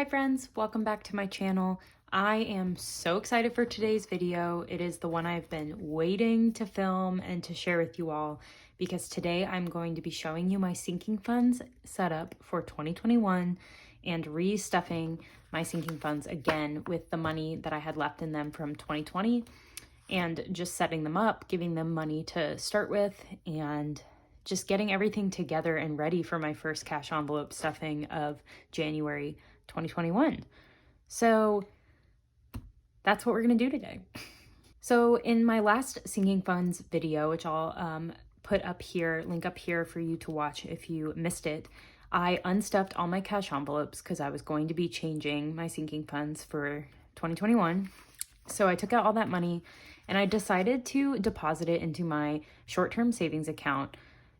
Hi friends, welcome back to my channel. I am so excited for today's video. It is the one I've been waiting to film and to share with you all because today I'm going to be showing you my sinking funds setup for 2021 and restuffing my sinking funds again with the money that I had left in them from 2020 and just setting them up, giving them money to start with, and just getting everything together and ready for my first cash envelope stuffing of January 2021. So that's what we're going to do today. So in my last sinking funds video, which I'll put up here, link up here for you to watch if you missed it, I unstuffed all my cash envelopes because I was going to be changing my sinking funds for 2021. So I took out all that money and I decided to deposit it into my short-term savings account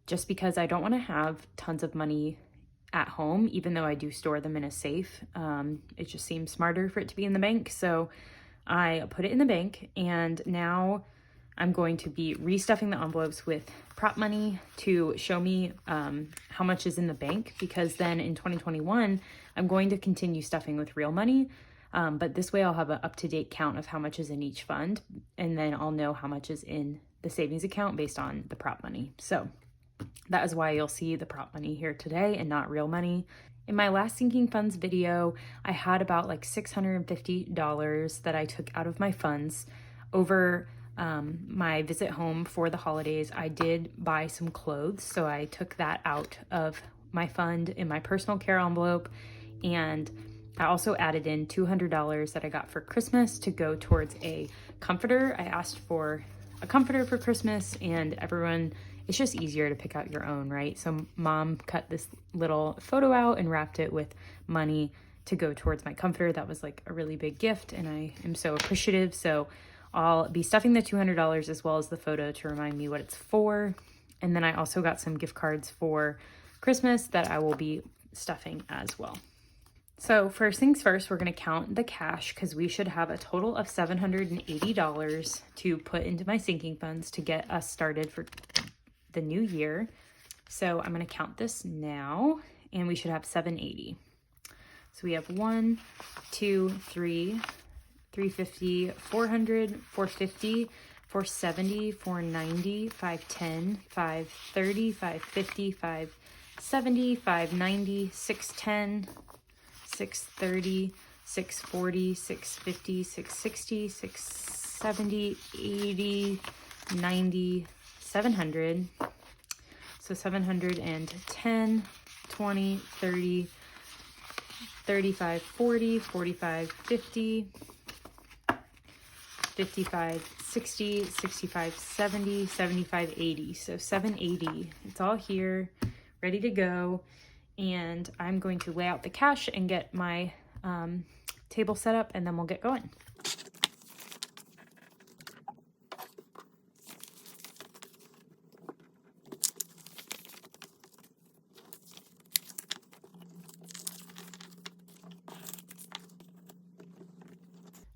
just because I don't want to have tons of money at home, even though I do store them in a safe. It just seems smarter for it to be in the bank. So I put it in the bank, and now I'm going to be restuffing the envelopes with prop money to show me how much is in the bank, because then in 2021, I'm going to continue stuffing with real money. But this way I'll have an up-to-date count of how much is in each fund, and then I'll know how much is in the savings account based on the prop money. So that is why you'll see the prop money here today and not real money. In my last sinking funds video, I had about like $650 that I took out of my funds over my visit home for the holidays. I did buy some clothes, so I took that out of my fund in my personal care envelope, and I also added in $200 that I got for Christmas to go towards a comforter. I asked for a comforter for Christmas, and everyone, it's just easier to pick out your own, right? So mom cut this little photo out and wrapped it with money to go towards my comforter. That was like a really big gift, and I am so appreciative. So I'll be stuffing the $200 as well as the photo to remind me what it's for. And then I also got some gift cards for Christmas that I will be stuffing as well. So first things first, we're going to count the cash because we should have a total of $780 to put into my sinking funds to get us started for the new year. So I'm going to count this now, and we should have 780. So we have 1, 2, 3, 350, 400, 450, 470, 490, 510, 530, 550, 570, 590, 610, 630, 640, 650, 660, 670, 80, 90, 700. So 710, 20, 30, 35, 40, 45, 50, 55, 60, 65, 70, 75, 80. So 780. It's all here, ready to go. And I'm going to lay out the cash and get my table set up, and then we'll get going.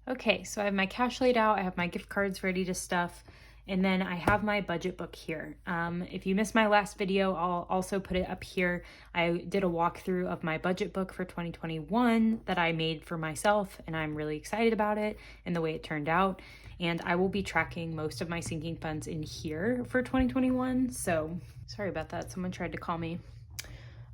Okay, so I have my cash laid out, I have my gift cards ready to stuff, and then I have my budget book here. If you missed my last video, I'll also put it up here. I did a walkthrough of my budget book for 2021 that I made for myself, and I'm really excited about it and the way it turned out. And I will be tracking most of my sinking funds in here for 2021. So sorry about that, someone tried to call me.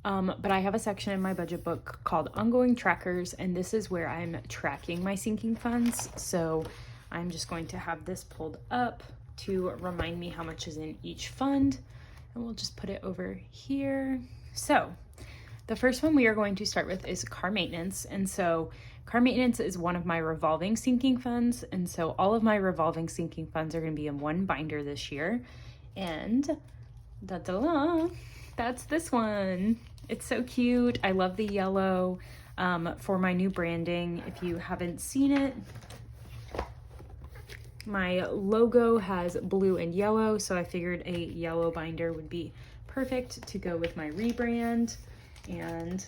But I have a section in my budget book called Ongoing Trackers, and this is where I'm tracking my sinking funds. So I'm just going to have this pulled up to remind me how much is in each fund, and we'll just put it over here. So the first one we are going to start with is car maintenance. And so car maintenance is one of my revolving sinking funds, and so all of my revolving sinking funds are going to be in one binder this year. And that's this one. It's so cute. I love the yellow for my new branding. If you haven't seen it, my logo has blue and yellow, so I figured a yellow binder would be perfect to go with my rebrand, and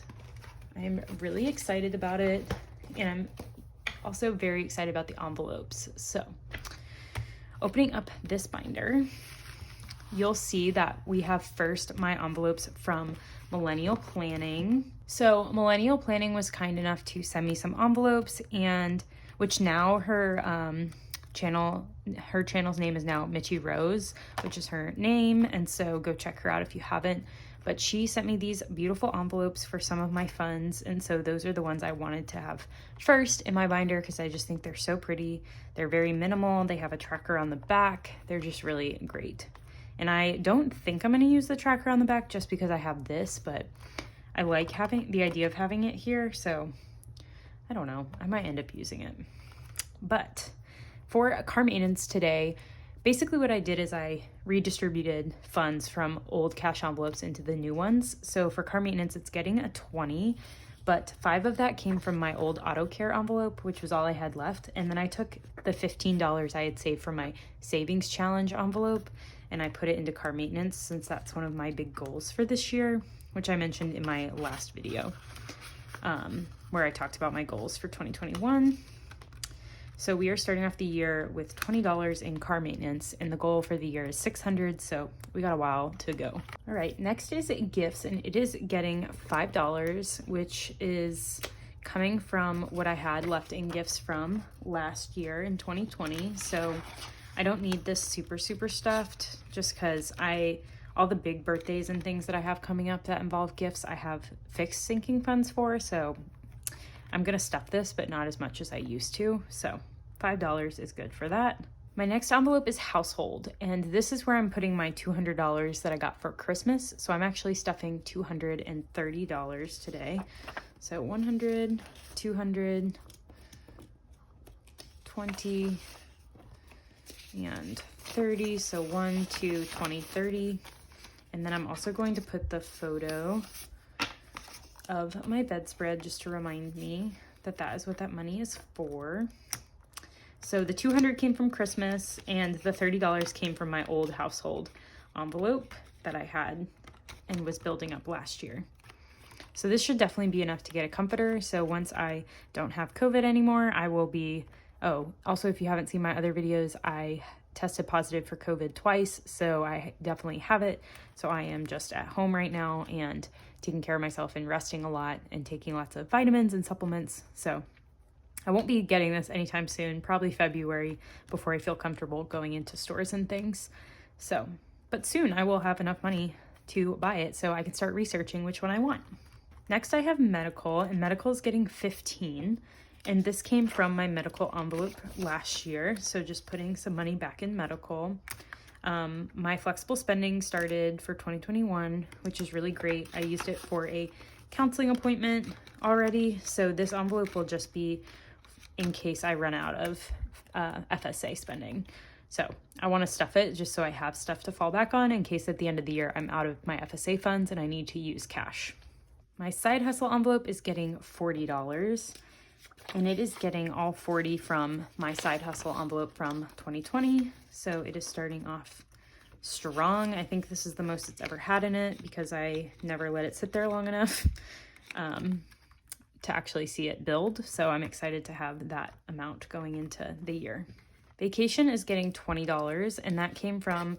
I'm really excited about it, and I'm also very excited about the envelopes. So opening up this binder, you'll see that we have first my envelopes from Millennial Planning. So Millennial Planning was kind enough to send me some envelopes, and which now her channel's name is now Mitchie Rose, which is her name, and so go check her out if you haven't. But she sent me these beautiful envelopes for some of my funds, and so those are the ones I wanted to have first in my binder because I just think they're so pretty. They're very minimal. They have a tracker on the back. They're just really great. And I don't think I'm going to use the tracker on the back just because I have this, but I like having the idea of having it here, so I don't know. I might end up using it. But for car maintenance today, basically what I did is I redistributed funds from old cash envelopes into the new ones. So for car maintenance, it's getting a 20, but 5 of that came from my old auto care envelope, which was all I had left. And then I took the $15 I had saved from my savings challenge envelope and I put it into car maintenance since that's one of my big goals for this year, which I mentioned in my last video, where I talked about my goals for 2021. So we are starting off the year with $20 in car maintenance, and the goal for the year is $600, so we got a while to go. All right, next is gifts, and it is getting $5, which is coming from what I had left in gifts from last year in 2020. So I don't need this super stuffed just because all the big birthdays and things that I have coming up that involve gifts, I have fixed sinking funds for, so I'm gonna stuff this, but not as much as I used to. So $5 is good for that. My next envelope is household, and this is where I'm putting my $200 that I got for Christmas. So I'm actually stuffing $230 today. So 100, 200, 20, and 30. So 1, 2, 20, 30. And then I'm also going to put the photo of my bedspread just to remind me that that is what that money is for. So the 200 came from Christmas and the $30 came from my old household envelope that I had and was building up last year. So this should definitely be enough to get a comforter. So once I don't have COVID anymore, I will be, also if you haven't seen my other videos, I tested positive for COVID twice, so I definitely have it. So I am just at home right now and taking care of myself and resting a lot and taking lots of vitamins and supplements. So I won't be getting this anytime soon, probably February, before I feel comfortable going into stores and things. So, but soon I will have enough money to buy it so I can start researching which one I want. Next I have medical, and medical is getting 15. And this came from my medical envelope last year. So just putting some money back in medical. My flexible spending started for 2021, which is really great. I used it for a counseling appointment already. So this envelope will just be in case I run out of FSA spending. So I want to stuff it just so I have stuff to fall back on in case at the end of the year I'm out of my FSA funds and I need to use cash. My side hustle envelope is getting $40. And it is getting all 40 from my side hustle envelope from 2020. So it is starting off strong. I think this is the most it's ever had in it because I never let it sit there long enough to actually see it build. So I'm excited to have that amount going into the year. Vacation is getting $20, and that came from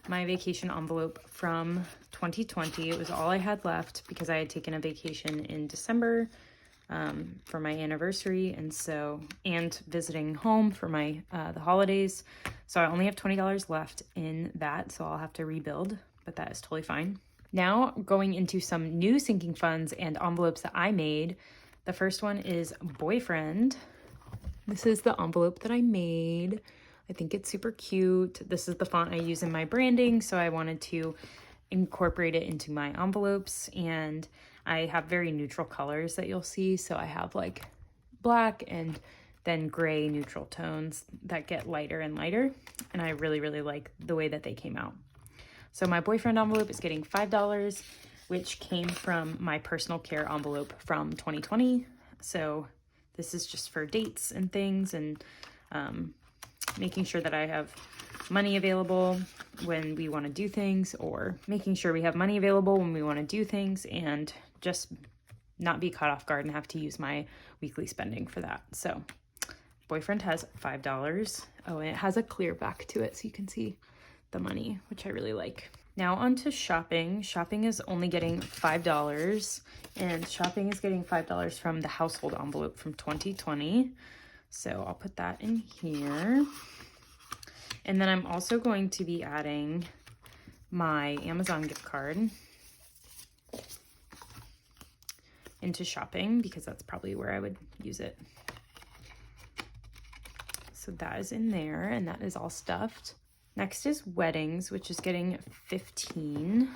my vacation envelope from 2020. It was all I had left because I had taken a vacation in December for my anniversary, and visiting home for my the holidays. So I only have $20 left in that, so I'll have to rebuild, but that is totally fine. Now going into some new sinking funds and envelopes that I made. The first one is boyfriend. This is the envelope that I made. I think it's super cute. This is the font I use in my branding, so I wanted to incorporate it into my envelopes, and I have very neutral colors that you'll see. So I have like black and then gray neutral tones that get lighter and lighter. And I really like the way that they came out. So my boyfriend envelope is getting $5, which came from my personal care envelope from 2020. So this is just for dates and things, and making sure that I have money available when we want to do things, or making sure we have money available when we want to do things, and just not be caught off guard and have to use my weekly spending for that. So boyfriend has $5. Oh, and it has a clear back to it so you can see the money, which I really like. Now on to shopping. Shopping is only getting $5, and shopping is getting $5 from the household envelope from 2020. So I'll put that in here. And then I'm also going to be adding my Amazon gift card into shopping because that's probably where I would use it. So that is in there, and that is all stuffed. Next is weddings, which is getting 15.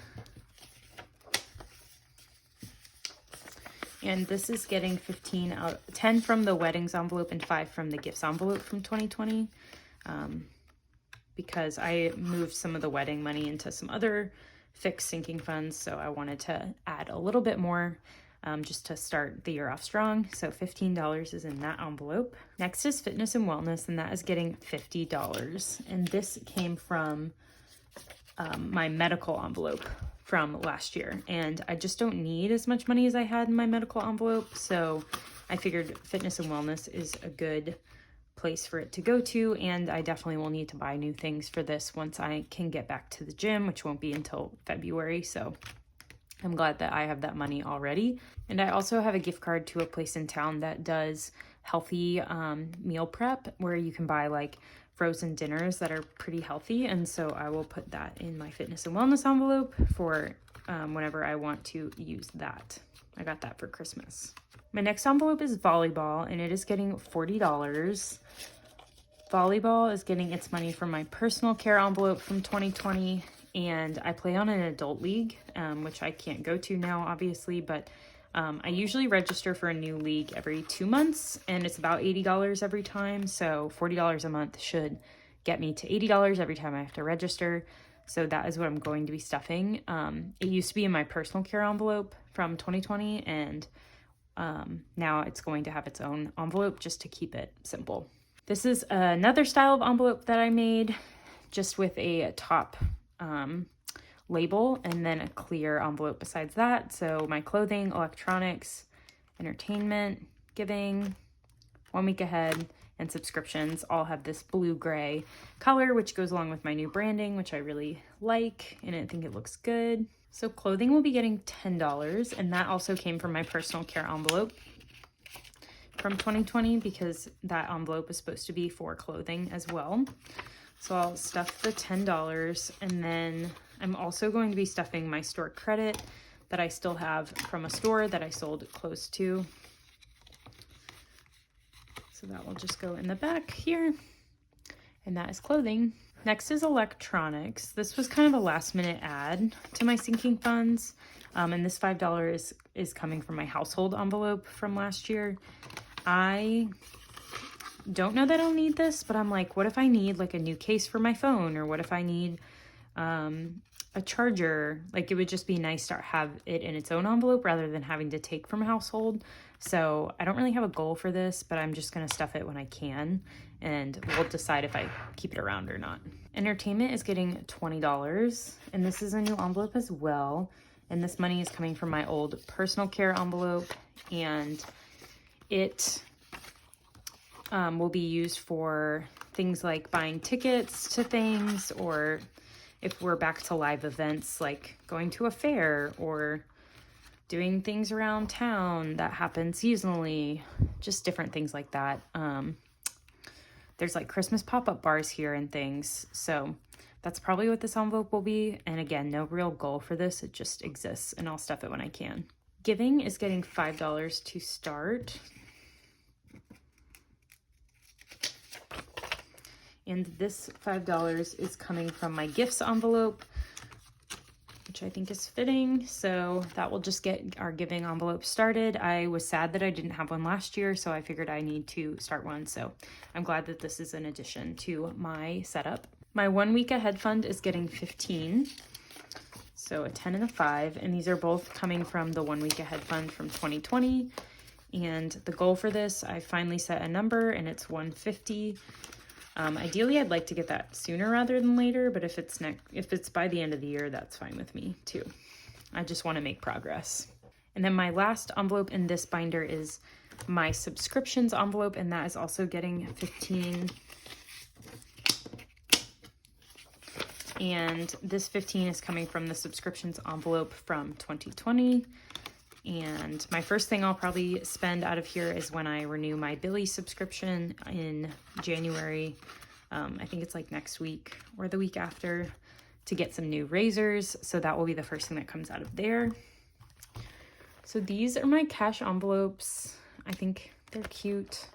And this is getting 10 from the weddings envelope and 5 from the gifts envelope from 2020. Because I moved some of the wedding money into some other fixed sinking funds, so I wanted to add a little bit more just to start the year off strong. So $15 is in that envelope. Next is fitness and wellness, and that is getting $50. And this came from my medical envelope from last year. And I just don't need as much money as I had in my medical envelope. So I figured fitness and wellness is a good place for it to go to. And I definitely will need to buy new things for this once I can get back to the gym, which won't be until February. So I'm glad that I have that money already. And I also have a gift card to a place in town that does healthy meal prep where you can buy like frozen dinners that are pretty healthy. And so I will put that in my fitness and wellness envelope for whenever I want to use that. I got that for Christmas. My next envelope is volleyball, and it is getting $40. Volleyball is getting its money from my personal care envelope from 2020. And I play on an adult league, which I can't go to now, obviously, but I usually register for a new league every 2 months, and it's about $80 every time. So $40 a month should get me to $80 every time I have to register. So that is what I'm going to be stuffing. It used to be in my personal care envelope from 2020, and now it's going to have its own envelope just to keep it simple. This is another style of envelope that I made just with a top label and then a clear envelope besides that. So my clothing, electronics, entertainment, giving, 1 week ahead, and subscriptions all have this blue-gray color, which goes along with my new branding, which I really like, and I think it looks good. So clothing will be getting $10, and that also came from my personal care envelope from 2020 because that envelope is supposed to be for clothing as well. So I'll stuff the $10, and then I'm also going to be stuffing my store credit that I still have from a store that I sold clothes to. So that will just go in the back here, and that is clothing. Next is electronics. This was kind of a last minute add to my sinking funds, and this $5 is coming from my household envelope from last year. I don't know that I'll need this, but I'm like, what if I need like a new case for my phone, or what if I need a charger? Like, it would just be nice to have it in its own envelope rather than having to take from household. So I don't really have a goal for this, but I'm just going to stuff it when I can, and we'll decide if I keep it around or not. Entertainment is getting $20, and this is a new envelope as well. And this money is coming from my old personal care envelope, and it will be used for things like buying tickets to things, or if we're back to live events like going to a fair or doing things around town that happen seasonally, just different things like that. There's like Christmas pop-up bars here and things, so that's probably what this envelope will be. And again, no real goal for this, it just exists, and I'll stuff it when I can. Giving is getting $5 to start. And this $5 is coming from my gifts envelope, which I think is fitting. So that will just get our giving envelope started. I was sad that I didn't have one last year, so I figured I need to start one. So I'm glad that this is an addition to my setup. My 1 week ahead fund is getting 15. So a 10 and a 5. And these are both coming from the 1 week ahead fund from 2020. And the goal for this, I finally set a number, and it's 150. Ideally, I'd like to get that sooner rather than later, but if it's by the end of the year, that's fine with me too. I just want to make progress. And then my last envelope in this binder is my subscriptions envelope, and that is also getting 15. And this 15 is coming from the subscriptions envelope from 2020. And my first thing I'll probably spend out of here is when I renew my Billy subscription in January. I think it's like next week or the week after, to get some new razors. So that will be the first thing that comes out of there. So these are my cash envelopes. I think they're cute.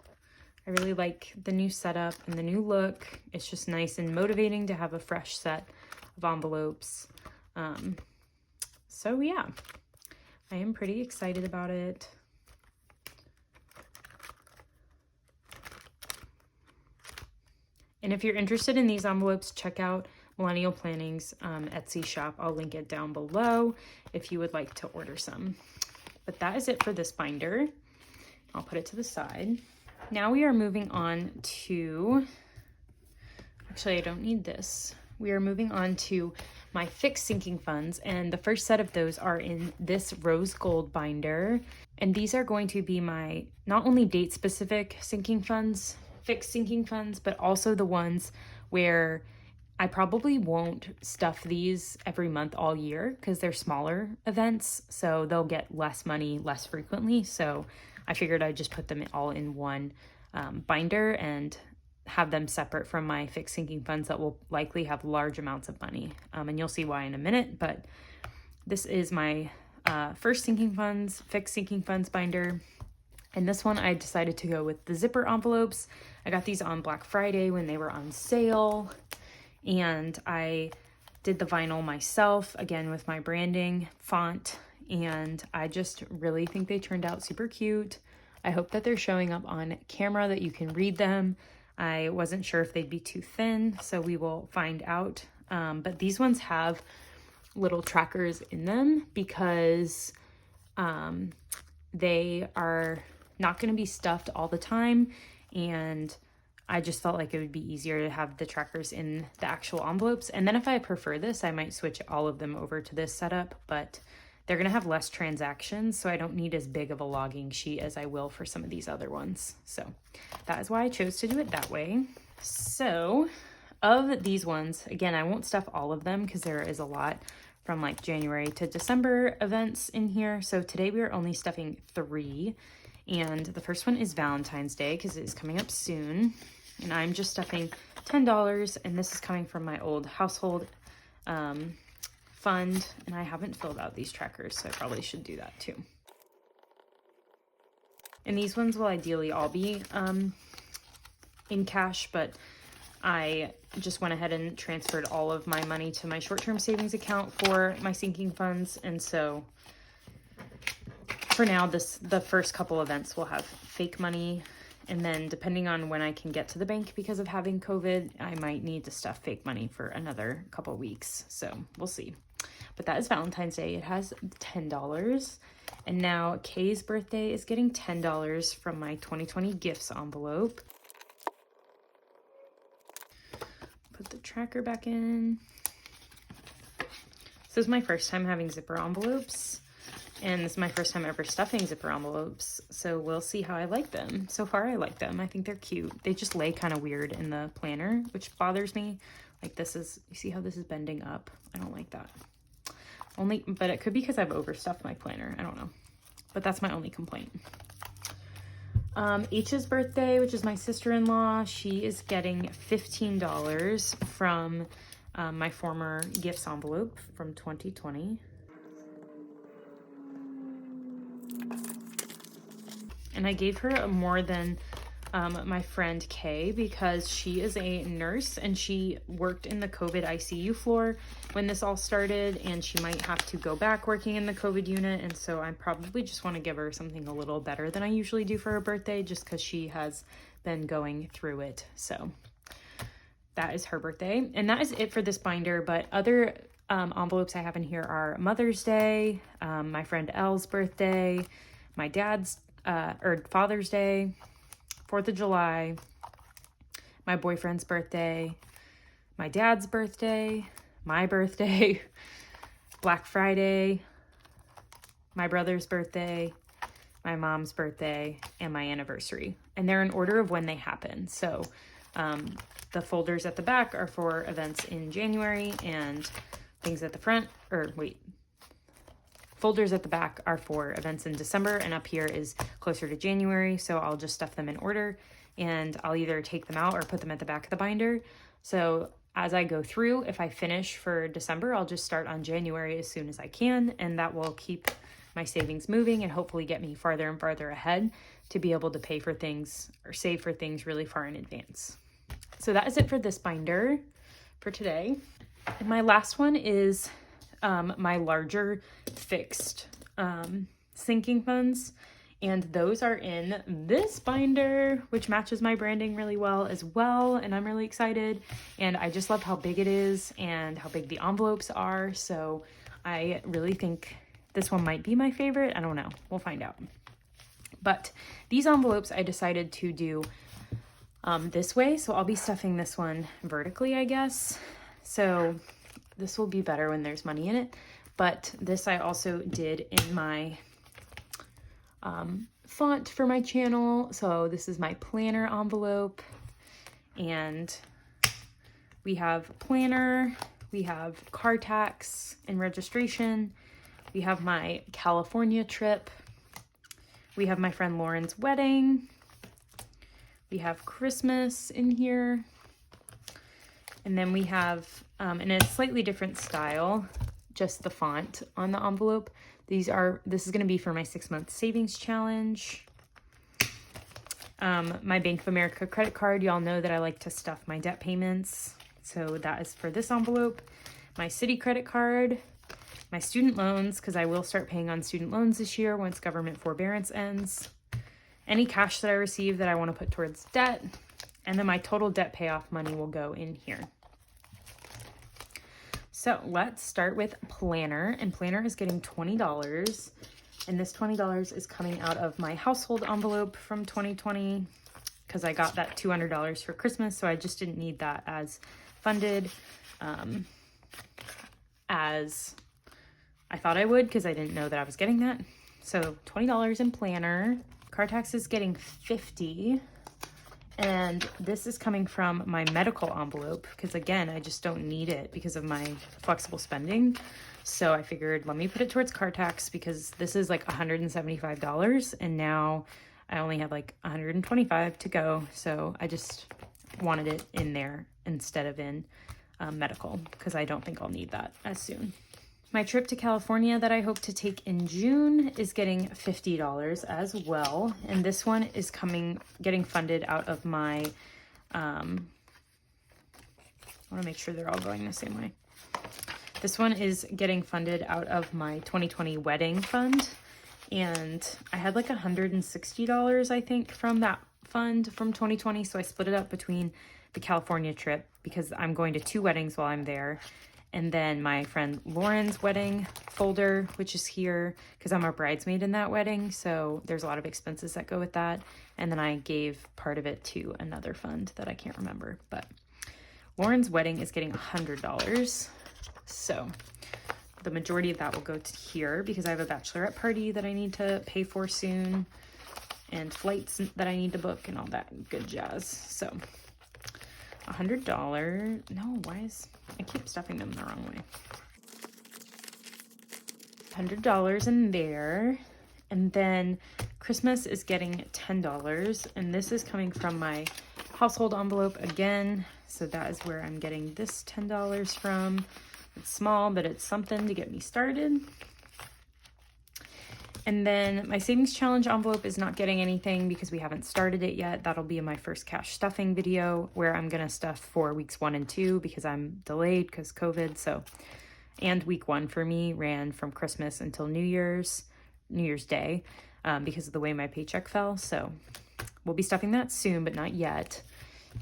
I really like the new setup and the new look. It's just nice and motivating to have a fresh set of envelopes. So yeah, I am pretty excited about it. And if you're interested in these envelopes, check out Millennial Planning's Etsy shop. I'll link it down below if you would like to order some. But that is it for this binder. I'll put it to the side. Now we are moving on to, actually I don't need this. We are moving on to my fixed sinking funds, and the first set of those are in this rose gold binder. And these are going to be my not only date specific sinking funds, fixed sinking funds, but also the ones where I probably won't stuff these every month all year because they're smaller events, so they'll get less money less frequently. So I figured I'd just put them all in one binder and have them separate from my fixed sinking funds that will likely have large amounts of money. And you'll see why in a minute, but this is my first sinking funds, fixed sinking funds binder. And this one I decided to go with the zipper envelopes. I got these on Black Friday when they were on sale. And I did the vinyl myself, again with my branding font. And I just really think they turned out super cute. I hope that they're showing up on camera, that you can read them. I wasn't sure if they'd be too thin, so we will find out. But these ones have little trackers in them because they are not going to be stuffed all the time, and I just felt like it would be easier to have the trackers in the actual envelopes. And then if I prefer this, I might switch all of them over to this setup, but they're going to have less transactions, so I don't need as big of a logging sheet as I will for some of these other ones. So that is why I chose to do it that way. So of these ones, again, I won't stuff all of them because there is a lot from like January to December events in here. So today we are only stuffing 3. And the first one is Valentine's Day because it is coming up soon. And I'm just stuffing $10, and this is coming from my old household fund. And I haven't filled out these trackers, so I probably should do that too. And these ones will ideally all be in cash, but I just went ahead and transferred all of my money to my short-term savings account for my sinking funds. And so for now, the first couple events will have fake money, and then depending on when I can get to the bank because of having COVID, I might need to stuff fake money for another couple weeks. So we'll see. But that is Valentine's Day. It has $10. And now Kay's birthday is getting $10 from my 2020 gifts envelope. Put the tracker back in. This is my first time having zipper envelopes. And this is my first time ever stuffing zipper envelopes, so we'll see how I like them. So far, I like them. I think they're cute. They just lay kind of weird in the planner, which bothers me. Like this is, you see how this is bending up? I don't like that. But it could be because I've overstuffed my planner. I don't know. But that's my only complaint. H's birthday, which is my sister-in-law, she is getting $15 from my former gifts envelope from 2020. And I gave her more than my friend Kay because she is a nurse and she worked in the COVID ICU floor when this all started, and she might have to go back working in the COVID unit. And so I probably just want to give her something a little better than I usually do for her birthday, just because she has been going through it. So that is her birthday. And that is it for this binder. But other envelopes I have in here are Mother's Day, my friend Elle's birthday, my dad's or Father's Day, 4th of July, my boyfriend's birthday, my dad's birthday, my birthday, Black Friday, my brother's birthday, my mom's birthday, and my anniversary. And they're in order of when they happen. So The folders at the back are for events in January, and things at the front, folders at the back are for events in December, and up here is closer to January, so I'll just stuff them in order, and I'll either take them out or put them at the back of the binder. So as I go through, if I finish for December, I'll just start on January as soon as I can, and that will keep my savings moving and hopefully get me farther and farther ahead to be able to pay for things or save for things really far in advance. So that is it for this binder for today. And my last one is my larger fixed sinking funds. And those are in this binder, which matches my branding really well as well. And I'm really excited. And I just love how big it is and how big the envelopes are. So I really think this one might be my favorite. I don't know. We'll find out. But these envelopes I decided to do this way. So I'll be stuffing this one vertically, I guess. So this will be better when there's money in it. But this I also did in my font for my channel. So this is my planner envelope, and we have planner, we have car tax and registration, we have my California trip, we have my friend Lauren's wedding, we have Christmas in here, and then we have in a slightly different style, just the font on the envelope. This is going to be for my 6-month savings challenge. My Bank of America credit card. Y'all know that I like to stuff my debt payments. So that is for this envelope. My Citi credit card, my student loans, because I will start paying on student loans this year once government forbearance ends. Any cash that I receive that I want to put towards debt. And then my total debt payoff money will go in here. So let's start with planner, and planner is getting $20, and this $20 is coming out of my household envelope from 2020 because I got that $200 for Christmas, so I just didn't need that as funded as I thought I would because I didn't know that I was getting that. So $20 in planner. Car tax is getting $50. And this is coming from my medical envelope because, again, I just don't need it because of my flexible spending. So I figured, let me put it towards car tax because this is like $175 and now I only have like $125 to go. So I just wanted it in there instead of in medical because I don't think I'll need that as soon. My trip to California that I hope to take in June is getting $50 as well. And this one is getting funded out of my, I want to make sure they're all going the same way. This one is getting funded out of my 2020 wedding fund. And I had like $160, I think, from that fund from 2020. So I split it up between the California trip because I'm going to 2 weddings while I'm there. And then my friend Lauren's wedding folder, which is here because I'm a bridesmaid in that wedding. So there's a lot of expenses that go with that. And then I gave part of it to another fund that I can't remember. But Lauren's wedding is getting $100. So the majority of that will go to here because I have a bachelorette party that I need to pay for soon and flights that I need to book and all that good jazz. So $100. No, I keep stuffing them the wrong way. $100 in there. And then Christmas is getting $10. And this is coming from my household envelope again. So that is where I'm getting this $10 from. It's small, but it's something to get me started. And then my savings challenge envelope is not getting anything because we haven't started it yet. That'll be in my first cash stuffing video where I'm going to stuff for weeks 1 and 2 because I'm delayed because COVID. So, and week 1 for me ran from Christmas until New Year's Day because of the way my paycheck fell. So we'll be stuffing that soon, but not yet.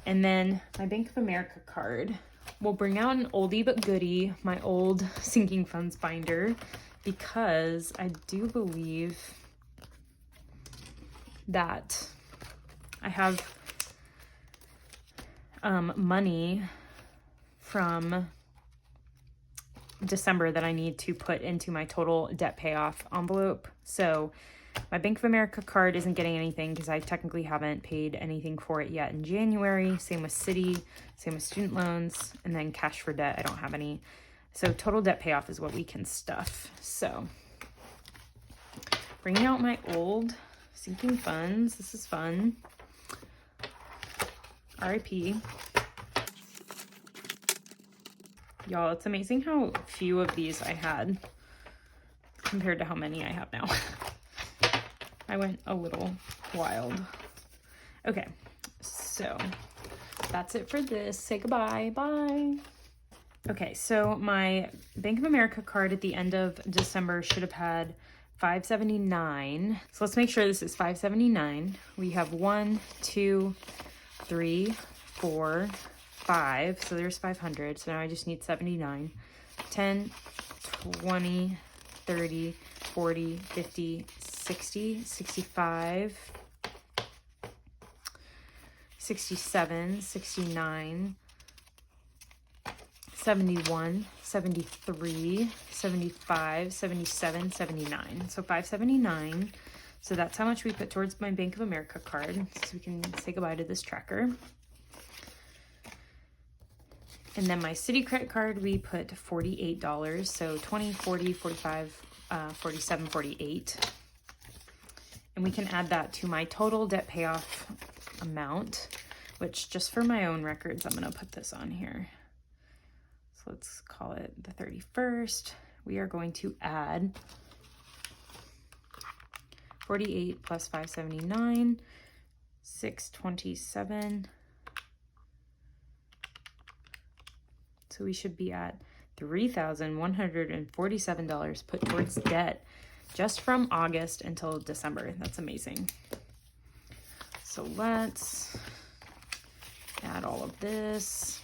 And then my Bank of America card. We'll bring out an oldie but goodie, my old sinking funds binder, because I do believe that I have money from December that I need to put into my total debt payoff envelope. So My Bank of America card isn't getting anything because I technically haven't paid anything for it yet in January. Same with Citi, same with student loans, and then cash for debt, I don't have any. So total debt payoff is what we can stuff. So bringing out my old sinking funds. This is fun. RIP. Y'all, it's amazing how few of these I had compared to how many I have now. I went a little wild. Okay, so that's it for this. Say goodbye. Bye. Okay, so my Bank of America card at the end of December should have had $579. So let's make sure this is $579. We have 1, 2, 3, 4, 5. So there's 500. So now I just need 79. 10, 20, 30, 40, 50, 60, 65, 67, 69, 71, 73, 75, 77, 79. So 579. So that's how much we put towards my Bank of America card. So we can say goodbye to this tracker. And then my Citi credit card, we put $48. So 20, 40, 45, 47, 48. And we can add that to my total debt payoff amount, which just for my own records, I'm going to put this on here. So let's call it the 31st. We are going to add 48 plus 579, 627. So we should be at $3,147 put towards debt just from August until December. That's amazing. So let's add all of this.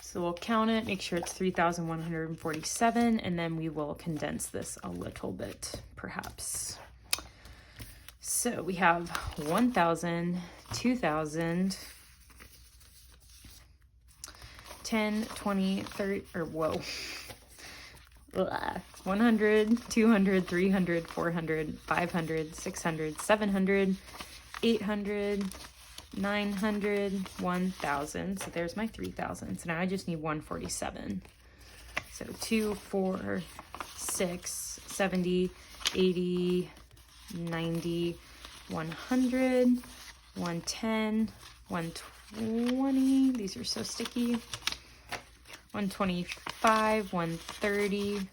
So we'll count it, make sure it's 3,147, and then we will condense this a little bit, perhaps. So we have 1,000, 2,000, 10, 20, 30, or whoa. 100, 200, 300, 400, 500, 600, 700, 800, 900, 1,000. So there's my 3,000. So now I just need 147. So 2, 4, 6, 70, 80, 90, 100, 110, 120. These are so sticky. 125, 130,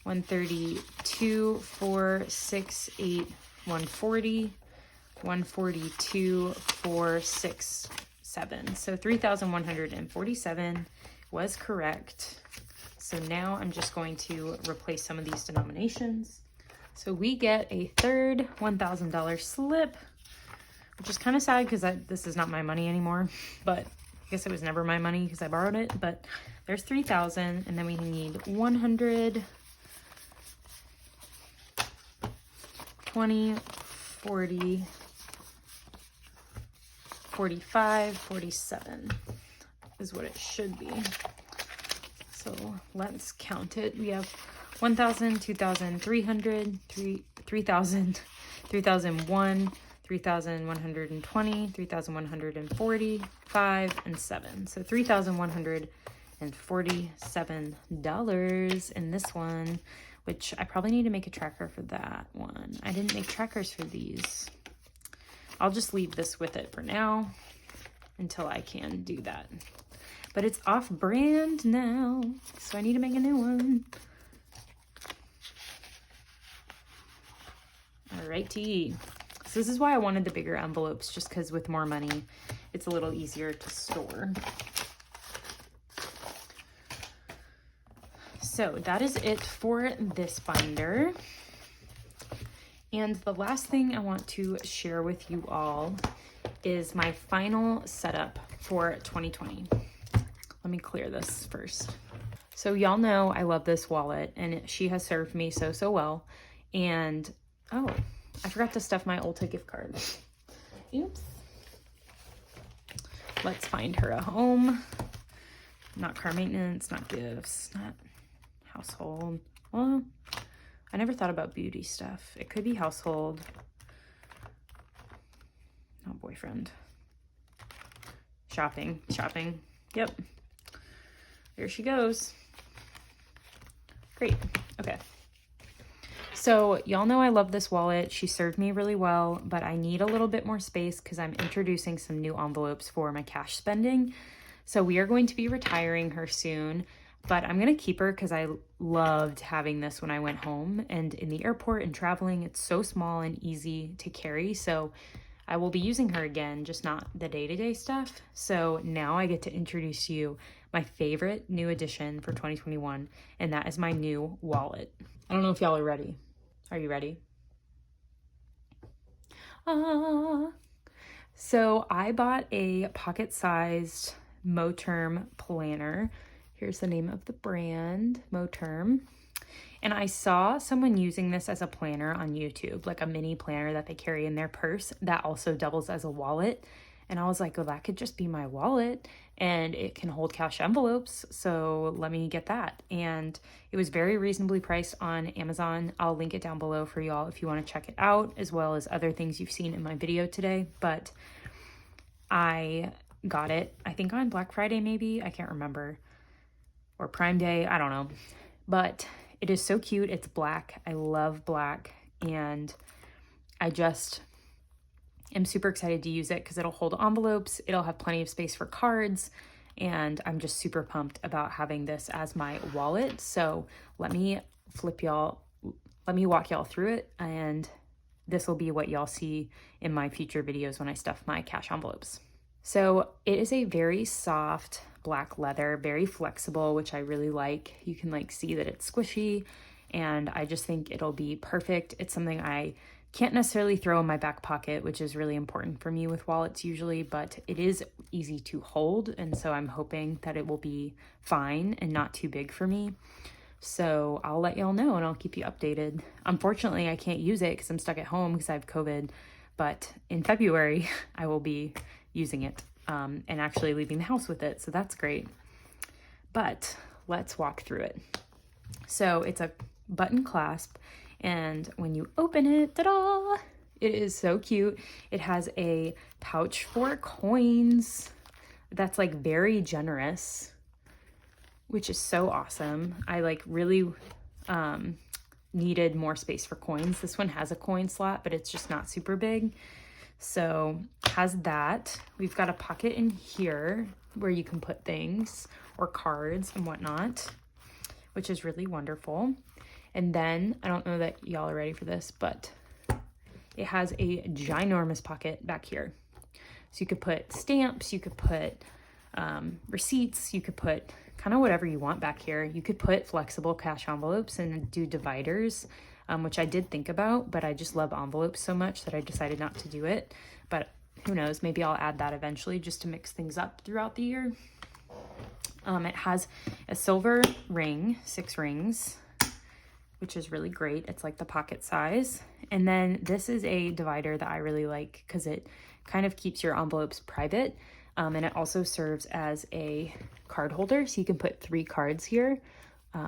132, 4, 6, 8, 140. 142, 4, 6, 7. So 3,147 was correct. So now I'm just going to replace some of these denominations. So we get a third $1,000 slip, which is kind of sad because this is not my money anymore, but I guess it was never my money because I borrowed it. But there's 3,000, and then we need 100, 20, 40, 45, 47 is what it should be. So let's count it. We have 1,000, 2,000, 300, 3,000, 3,001, 3,120, 3,140, 5, and 7. So $3,147 in this one, which I probably need to make a tracker for that one. I didn't make trackers for these. I'll just leave this with it for now until I can do that. But it's off brand now, so I need to make a new one. Alrighty. So this is why I wanted the bigger envelopes, just because with more money, it's a little easier to store. So that is it for this binder. And the last thing I want to share with you all is my final setup for 2020. Let me clear this first. So y'all know I love this wallet, and she has served me so well. And, oh, I forgot to stuff my Ulta gift card. Oops. Let's find her a home. Not car maintenance, not gifts, not household. Well, I never thought about beauty stuff. It could be household. Not boyfriend. Shopping. Yep. There she goes. Great. Okay. So y'all know I love this wallet. She served me really well, but I need a little bit more space because I'm introducing some new envelopes for my cash spending. So we are going to be retiring her soon, but I'm going to keep her because I loved having this when I went home and in the airport and traveling. It's so small and easy to carry. So I will be using her again, just not the day-to-day stuff. So now I get to introduce you my favorite new addition for 2021, and that is my new wallet. I don't know if y'all are ready. Are you ready? So I bought a pocket-sized Moterm planner. Here's the name of the brand, Moterm. And I saw someone using this as a planner on YouTube, like a mini planner that they carry in their purse that also doubles as a wallet. And I was like, well, that could just be my wallet and it can hold cash envelopes. So let me get that. And it was very reasonably priced on Amazon. I'll link it down below for y'all if you want to check it out, as well as other things you've seen in my video today. But I got it, I think on Black Friday, maybe, I can't remember, or Prime Day, I don't know. But it is so cute. It's black. I love black. And I just am super excited to use it because it'll hold envelopes. It'll have plenty of space for cards. And I'm just super pumped about having this as my wallet. So let me walk y'all through it. And this will be what y'all see in my future videos when I stuff my cash envelopes. So it is a very soft black leather, very flexible, which I really like. You can like see that it's squishy, and I just think it'll be perfect. It's something I can't necessarily throw in my back pocket, which is really important for me with wallets usually, but it is easy to hold, and so I'm hoping that it will be fine and not too big for me. So I'll let y'all know and I'll keep you updated. Unfortunately, I can't use it because I'm stuck at home because I have COVID, but in February I will be using it and actually leaving the house with it. So that's great. But let's walk through it. So it's a button clasp, and when you open it, ta-da! It is so cute. It has a pouch for coins that's like very generous, which is so awesome. I like really needed more space for coins. This one has a coin slot, but it's just not super big. So has that. We've got a pocket in here where you can put things or cards and whatnot, which is really wonderful. And then, I don't know that y'all are ready for this, but it has a ginormous pocket back here. So you could put stamps, you could put receipts, you could put kind of whatever you want back here. You could put flexible cash envelopes and do dividers, which I did think about, but I just love envelopes so much that I decided not to do it. But who knows, maybe I'll add that eventually just to mix things up throughout the year. It has a silver ring, 6 rings, which is really great. It's like the pocket size. And then this is a divider that I really like because it kind of keeps your envelopes private. And it also serves as a card holder. So you can put 3 cards here,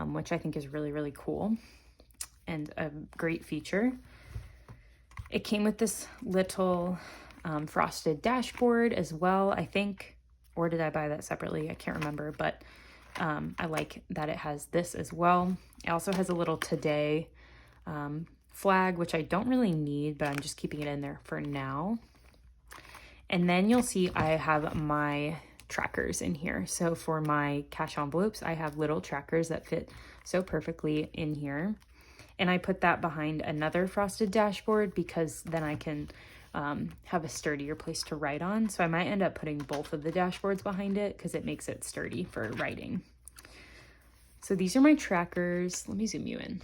which I think is really, really cool and a great feature. It came with this little frosted dashboard as well, I think, or did I buy that separately? I can't remember, but I like that it has this as well. It also has a little today flag, which I don't really need, but I'm just keeping it in there for now. And then you'll see I have my trackers in here. So for my cash envelopes, I have little trackers that fit so perfectly in here. And I put that behind another frosted dashboard because then I can have a sturdier place to write on. So I might end up putting both of the dashboards behind it because it makes it sturdy for writing. So these are my trackers. Let me zoom you in.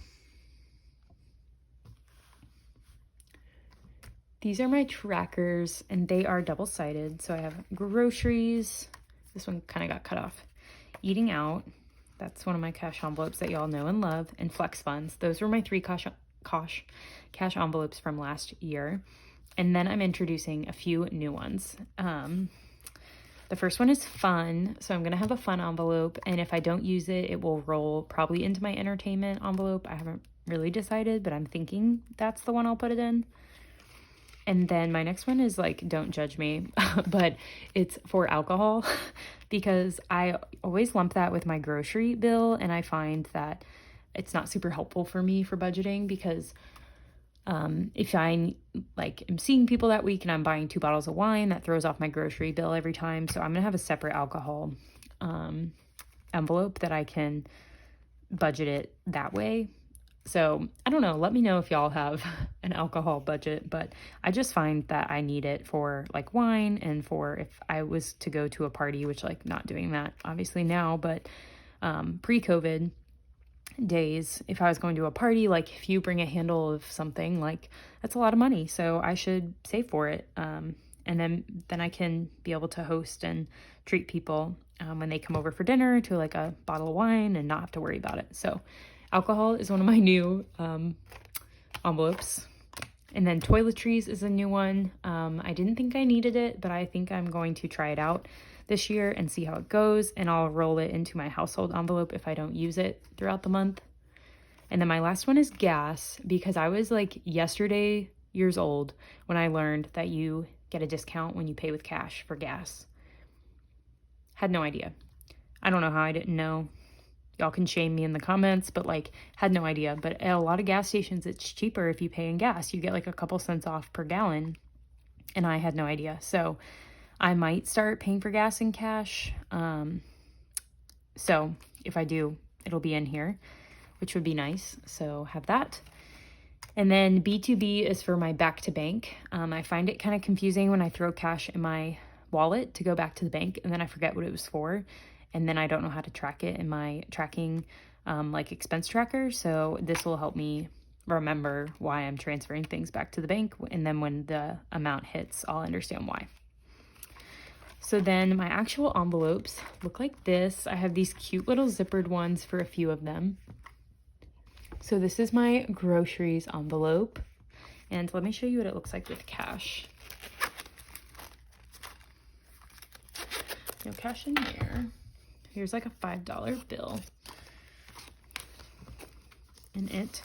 These are my trackers, and they are double-sided. So I have groceries. This one kind of got cut off. Eating out. That's one of my cash envelopes that y'all know and love. And flex funds. Those were my 3 cash envelopes from last year. And then I'm introducing a few new ones. The first one is fun, so I'm gonna have a fun envelope, and if I don't use it, it will roll probably into my entertainment envelope. I haven't really decided, but I'm thinking that's the one I'll put it in. And then my next one is like, don't judge me, but it's for alcohol because I always lump that with my grocery bill, and I find that it's not super helpful for me for budgeting because if I like am seeing people that week and I'm buying 2 bottles of wine, that throws off my grocery bill every time. So I'm gonna have a separate alcohol envelope that I can budget it that way. So I don't know, let me know if y'all have an alcohol budget, but I just find that I need it for like wine and for if I was to go to a party, which like not doing that obviously now, but pre-COVID days, if I was going to a party, like if you bring a handle of something, like that's a lot of money, so I should save for it, and then I can be able to host and treat people when they come over for dinner to like a bottle of wine and not have to worry about it. So alcohol is one of my new envelopes. And then toiletries is a new one. I didn't think I needed it, but I think I'm going to try it out this year and see how it goes, and I'll roll it into my household envelope if I don't use it throughout the month. And then my last one is gas, because I was like years old when I learned that you get a discount when you pay with cash for gas. Had no idea. I don't know how I didn't know. Y'all can shame me in the comments, but like had no idea. But at a lot of gas stations, it's cheaper if you pay in gas. You get like a couple cents off per gallon, and I had no idea. So I might start paying for gas in cash. So if I do, it'll be in here, which would be nice. So have that. And then B2B is for my back to bank. I find it kind of confusing when I throw cash in my wallet to go back to the bank, and then I forget what it was for. And then I don't know how to track it in my tracking, like expense tracker. So this will help me remember why I'm transferring things back to the bank. And then when the amount hits, I'll understand why. So then my actual envelopes look like this. I have these cute little zippered ones for a few of them. So this is my groceries envelope. And let me show you what it looks like with cash. No cash in there. Here's like a $5 bill. And it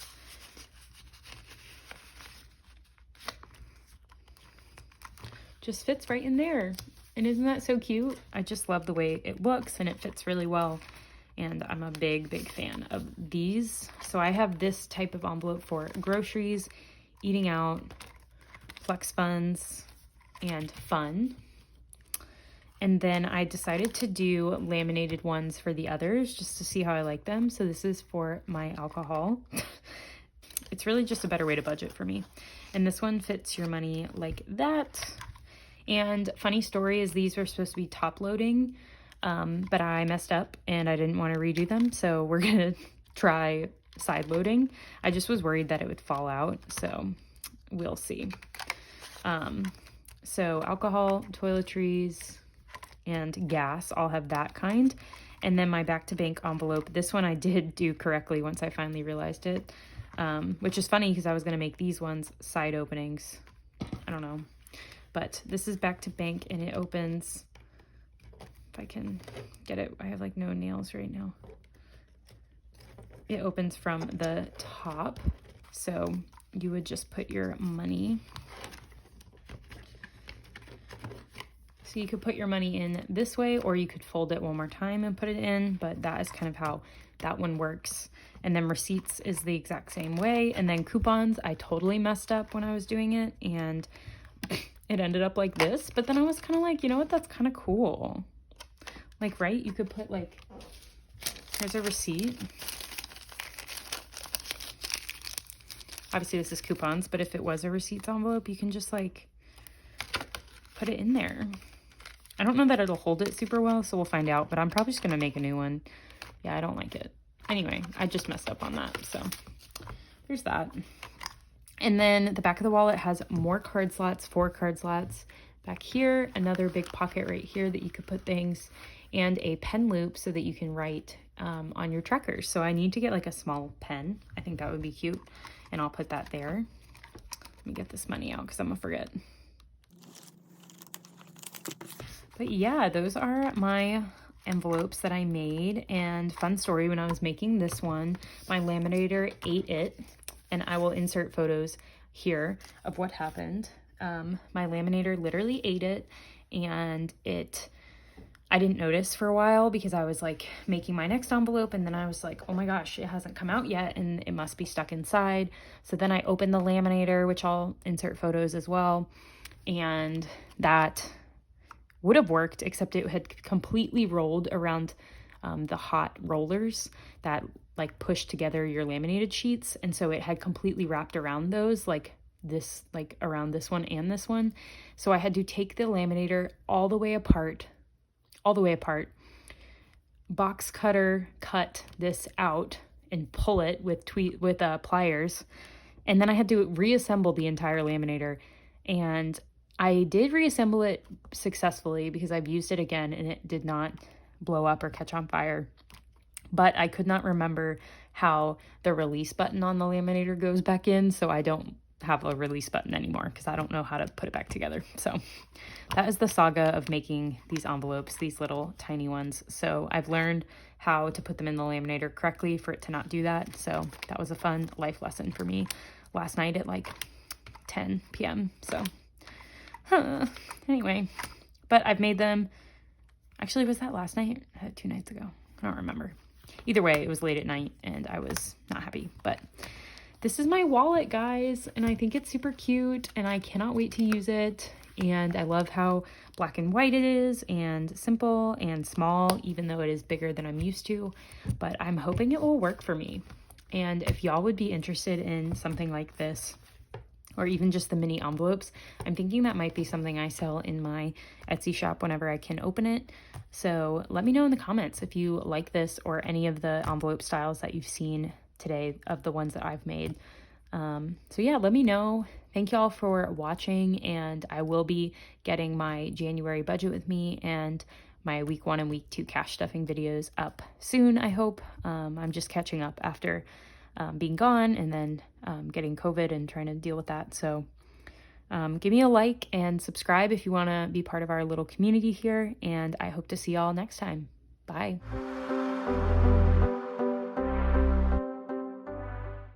just fits right in there. And isn't that so cute? I just love the way it looks, and it fits really well. And I'm a big, big fan of these. So I have this type of envelope for groceries, eating out, flex funds, and fun. And then I decided to do laminated ones for the others just to see how I like them. So this is for my alcohol. It's really just a better way to budget for me. And this one fits your money like that. And funny story is these were supposed to be top loading, but I messed up and I didn't want to redo them. So we're going to try side loading. I just was worried that it would fall out. So we'll see. So alcohol, toiletries, and gas, I'll have that kind. And then my back to bank envelope, this one I did do correctly once I finally realized it, which is funny because I was going to make these ones side openings. I don't know. But this is back to bank, and it opens, if I can get it, I have like no nails right now. It opens from the top. So you would just put your money. So you could put your money in this way, or you could fold it one more time and put it in, but that is kind of how that one works. And then receipts is the exact same way. And then coupons, I totally messed up when I was doing it, and it ended up like this. But then I was kind of like, you know what, that's kind of cool. Like, right? You could put like, here's a receipt. Obviously this is coupons, but if it was a receipts envelope, you can just like put it in there. I don't know that it'll hold it super well, so we'll find out, but I'm probably just gonna make a new one. Yeah, I don't like it. Anyway, I just messed up on that, so there's that. And then the back of the wallet has more card slots, 4 card slots. Back here, another big pocket right here that you could put things, and a pen loop so that you can write on your trackers. So I need to get like a small pen. I think that would be cute, and I'll put that there. Let me get this money out because I'm gonna forget. But yeah, those are my envelopes that I made. And fun story, when I was making this one, my laminator ate it, and I will insert photos here of what happened. My laminator literally ate it, and I didn't notice for a while because I was like making my next envelope, and then I was like, oh my gosh, it hasn't come out yet and it must be stuck inside. So then I opened the laminator, which I'll insert photos as well, and that would have worked, except it had completely rolled around the hot rollers that like push together your laminated sheets. And so it had completely wrapped around those, like this, like around this one and this one. So I had to take the laminator all the way apart, box cutter, cut this out and pull it with pliers. And then I had to reassemble the entire laminator. And I did reassemble it successfully because I've used it again and it did not blow up or catch on fire. But I could not remember how the release button on the laminator goes back in, so I don't have a release button anymore because I don't know how to put it back together. So that is the saga of making these envelopes, these little tiny ones. So I've learned how to put them in the laminator correctly for it to not do that. So that was a fun life lesson for me last night at like 10 p.m. So anyway, but I've made them. Actually, was that last night? 2 nights ago? I don't remember. Either way, it was late at night and I was not happy. But this is my wallet, guys, and I think it's super cute and I cannot wait to use it. And I love how black and white it is and simple and small, even though it is bigger than I'm used to. But I'm hoping it will work for me. And if y'all would be interested in something like this, or even just the mini envelopes, I'm thinking that might be something I sell in my Etsy shop whenever I can open it. So let me know in the comments if you like this or any of the envelope styles that you've seen today of the ones that I've made. So yeah, let me know. Thank y'all for watching, and I will be getting my January budget with me and my week 1 and week 2 cash stuffing videos up soon, I hope. I'm just catching up after being gone and then getting COVID and trying to deal with that. So give me a like and subscribe if you want to be part of our little community here, and I hope to see y'all next time. Bye.